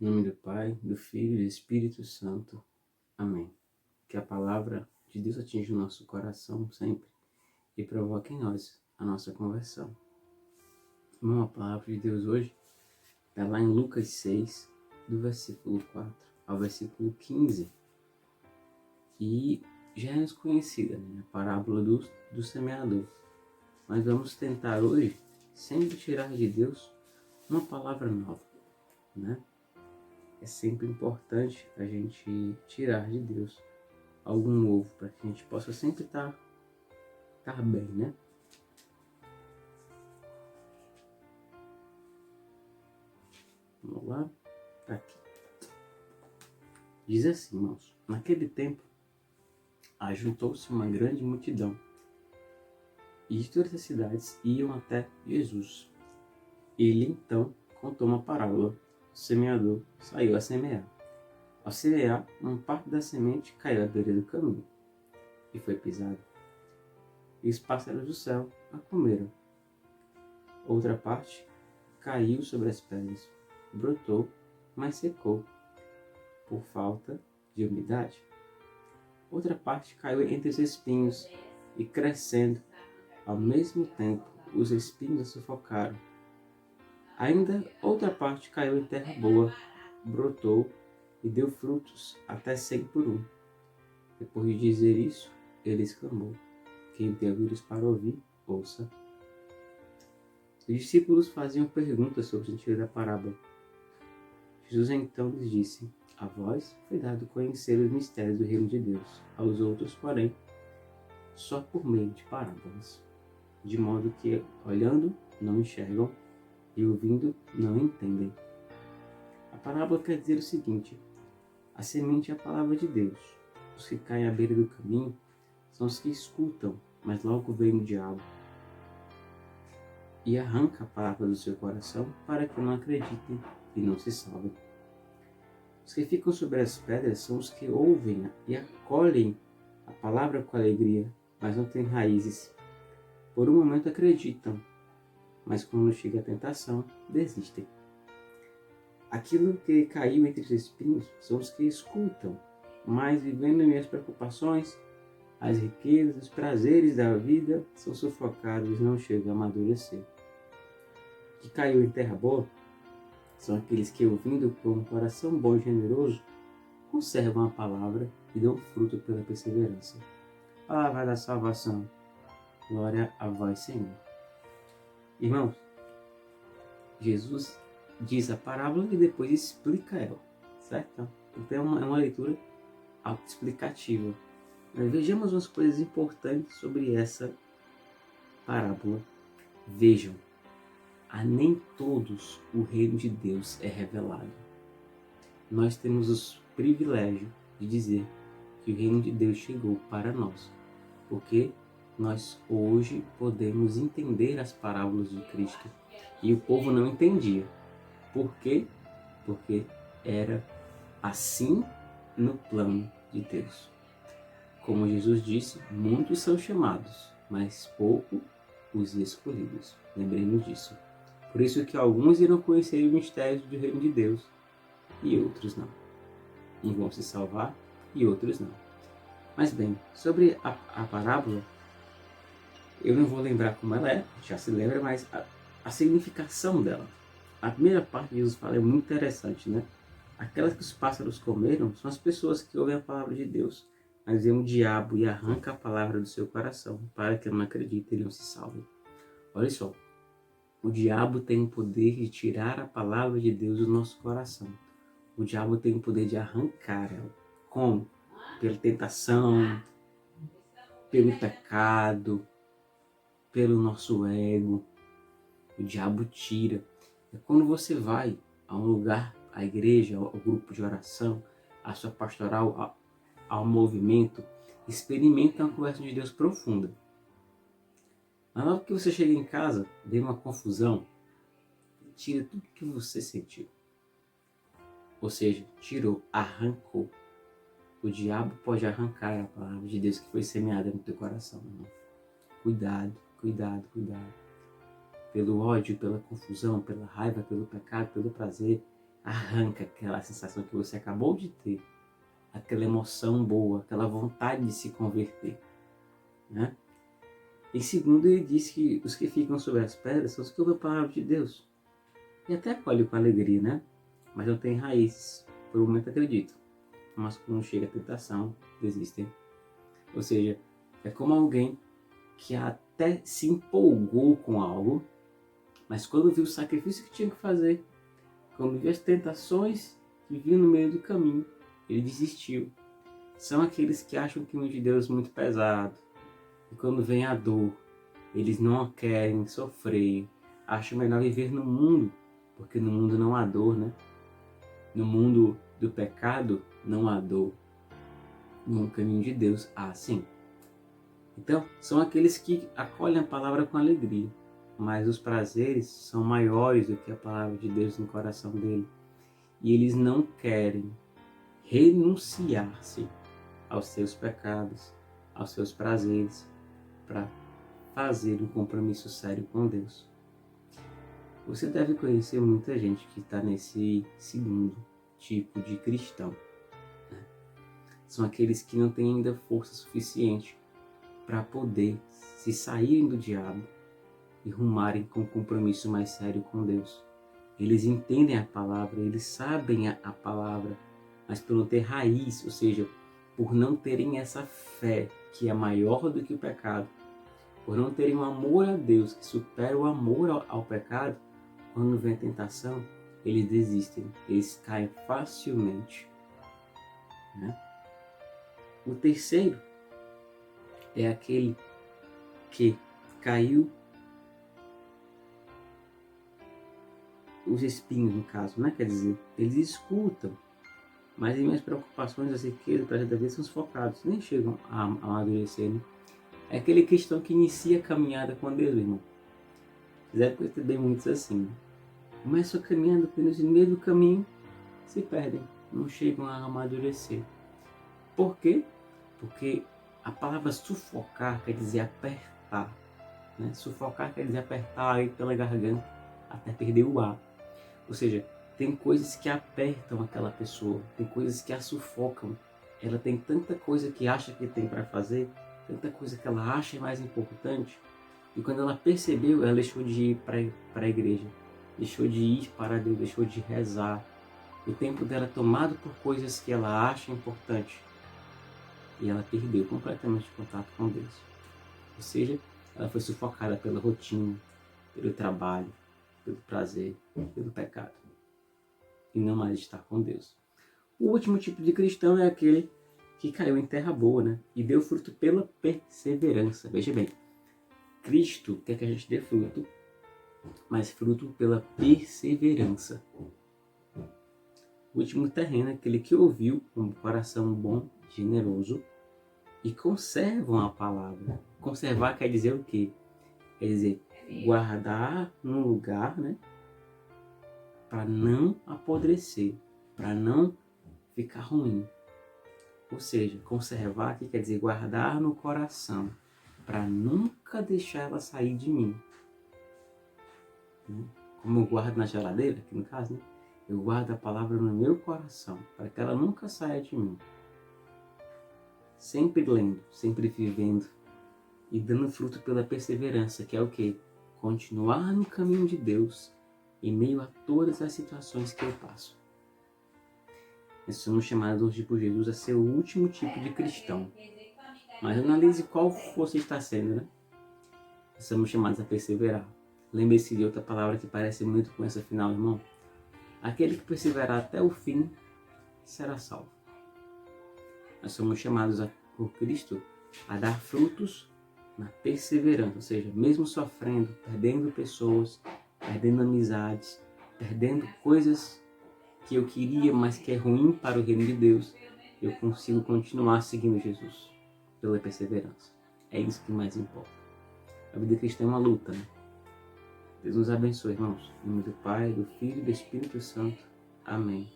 Em nome do Pai, do Filho e do Espírito Santo. Amém. Que a palavra de Deus atinja o nosso coração sempre e provoque em nós a nossa conversão. Irmão, a palavra de Deus hoje está lá em Lucas 6, do versículo 4 ao versículo 15. E já é desconhecida, né? A parábola do semeador. Mas vamos tentar hoje sempre tirar de Deus uma palavra nova, né? É sempre importante a gente tirar de Deus algo novo, para que a gente possa sempre estar bem, né? Vamos lá, tá aqui. Diz assim, irmãos: naquele tempo, ajuntou-se uma grande multidão, e de todas as cidades iam até Jesus. Ele então contou uma parábola. O semeador saiu a semear. Ao semear, uma parte da semente caiu à beira do caminho e foi pisada, e os pássaros do céu a comeram. Outra parte caiu sobre as pedras, brotou, mas secou, por falta de umidade. Outra parte caiu entre os espinhos, e crescendo, ao mesmo tempo, os espinhos a sufocaram. Ainda outra parte caiu em terra boa, brotou e deu frutos, até 100 por um. Depois de dizer isso, ele exclamou: quem tem ouvidos para ouvir, ouça. Os discípulos faziam perguntas sobre o sentido da parábola. Jesus então lhes disse: a vós foi dado conhecer os mistérios do reino de Deus, aos outros, porém, só por meio de parábolas, de modo que, olhando, não enxergam, e ouvindo, não entendem. A parábola quer dizer o seguinte: a semente é a palavra de Deus. Os que caem à beira do caminho são os que escutam, mas logo vem o diabo e arranca a palavra do seu coração para que não acreditem e não se salvem. Os que ficam sobre as pedras são os que ouvem e acolhem a palavra com alegria, mas não têm raízes. Por um momento acreditam, mas quando chega a tentação, desistem. Aquilo que caiu entre os espinhos são os que escutam, mas vivendo em minhas preocupações, as riquezas, os prazeres da vida são sufocados e não chegam a amadurecer. O que caiu em terra boa são aqueles que, ouvindo com um coração bom e generoso, conservam a palavra e dão fruto pela perseverança. Palavra da salvação. Glória a vós, Senhor. Irmãos, Jesus diz a parábola e depois explica ela, certo? Então é uma leitura autoexplicativa. Mas vejamos umas coisas importantes sobre essa parábola. Vejam, a nem todos o reino de Deus é revelado. Nós temos o privilégio de dizer que o reino de Deus chegou para nós, porque nós hoje podemos entender as parábolas de Cristo e o povo não entendia. Por quê? Porque era assim no plano de Deus. Como Jesus disse, muitos são chamados, mas pouco os escolhidos. Lembremos disso. Por isso que alguns irão conhecer os mistérios do reino de Deus e outros não. Uns vão se salvar e outros não. Mas bem, sobre a parábola, eu não vou lembrar como ela é, já se lembra, mas a significação dela. A primeira parte que Jesus fala é muito interessante, né? Aquelas que os pássaros comeram são as pessoas que ouvem a palavra de Deus, mas vem o diabo e arranca a palavra do seu coração, para que não acreditem e não se salvem. Olha só, o diabo tem o poder de tirar a palavra de Deus do nosso coração. O diabo tem o poder de arrancar ela. Como? Pela tentação, pelo pecado, pelo nosso ego. O diabo tira. É quando você vai a um lugar, à igreja, ao grupo de oração, à sua pastoral, ao movimento, experimenta uma conversa de Deus profunda. Mas logo que você chega em casa, vem uma confusão, tira tudo que você sentiu. Ou seja, tirou, arrancou. O diabo pode arrancar a palavra de Deus que foi semeada no teu coração. Irmão. Cuidado, cuidado, cuidado. Pelo ódio, pela confusão, pela raiva, pelo pecado, pelo prazer, arranca aquela sensação que você acabou de ter, aquela emoção boa, aquela vontade de se converter, né? Em segundo, ele diz que os que ficam sobre as pedras são os que ouvem a palavra de Deus e até acolhem com alegria, né? Mas não têm raízes, por um momento acreditam, mas quando chega a tentação, desistem. Ou seja, é como alguém que até se empolgou com algo, mas quando viu o sacrifício que tinha que fazer, quando viu as tentações que vinham no meio do caminho, ele desistiu. São aqueles que acham que o de Deus é muito pesado, e quando vem a dor, eles não querem sofrer, acham melhor viver no mundo, porque no mundo não há dor, né? No mundo do pecado não há dor. No caminho de Deus há sim. Então, são aqueles que acolhem a palavra com alegria, mas os prazeres são maiores do que a palavra de Deus no coração dele. E eles não querem renunciar-se aos seus pecados, aos seus prazeres, para fazer um compromisso sério com Deus. Você deve conhecer muita gente que está nesse segundo tipo de cristão, né? São aqueles que não têm ainda força suficiente para poder se saírem do diabo e rumarem com um compromisso mais sério com Deus. Eles entendem a palavra, eles sabem a palavra, mas por não ter raiz, ou seja, por não terem essa fé que é maior do que o pecado, por não terem um amor a Deus que supera o amor ao pecado, quando vem a tentação, eles desistem, eles caem facilmente, né? O terceiro é aquele que caiu os espinhos, no caso, né? Quer dizer, eles escutam, mas em minhas preocupações, as riquezas, para da vida são sufocados, nem chegam a amadurecer, né? É aquele cristão que inicia a caminhada com Deus, irmão. Deve conhecer bem muitos assim, né? Começam caminhando apenas no meio do caminho, se perdem, não chegam a amadurecer. Por quê? Porque a palavra sufocar quer dizer apertar, né? Sufocar quer dizer apertar aí pela garganta até perder o ar. Ou seja, tem coisas que apertam aquela pessoa, tem coisas que a sufocam. Ela tem tanta coisa que acha que tem para fazer, tanta coisa que ela acha mais importante, e quando ela percebeu, ela deixou de ir para a igreja, deixou de ir para Deus, deixou de rezar. O tempo dela é tomado por coisas que ela acha importante, e ela perdeu completamente o contato com Deus. Ou seja, ela foi sufocada pela rotina, pelo trabalho, pelo prazer, pelo pecado, e não mais estar com Deus. O último tipo de cristão é aquele que caiu em terra boa, né? E deu fruto pela perseverança. Veja bem, Cristo quer que a gente dê fruto, mas fruto pela perseverança. O último terreno é aquele que ouviu com um coração bom, generoso, e conservam a palavra. Conservar quer dizer o quê? Quer dizer, guardar num lugar, né? Para não apodrecer, para não ficar ruim. Ou seja, conservar aqui quer dizer guardar no coração, para nunca deixar ela sair de mim. Como eu guardo na geladeira, aqui no caso, né? Eu guardo a palavra no meu coração, para que ela nunca saia de mim. Sempre lendo, sempre vivendo e dando fruto pela perseverança, que é o quê? Continuar no caminho de Deus em meio a todas as situações que eu passo. Nós somos chamados hoje por Jesus a ser o último tipo de cristão. Mas analise qual você está sendo, né? Nós somos chamados a perseverar. Lembre-se de outra palavra que parece muito com essa final, irmão. Aquele que perseverar até o fim será salvo. Nós somos chamados por Cristo a dar frutos na perseverança, ou seja, mesmo sofrendo, perdendo pessoas, perdendo amizades, perdendo coisas que eu queria, mas que é ruim para o reino de Deus, eu consigo continuar seguindo Jesus pela perseverança. É isso que mais importa. A vida cristã é uma luta, né? Deus nos abençoe, irmãos. Em nome do Pai, do Filho e do Espírito Santo. Amém.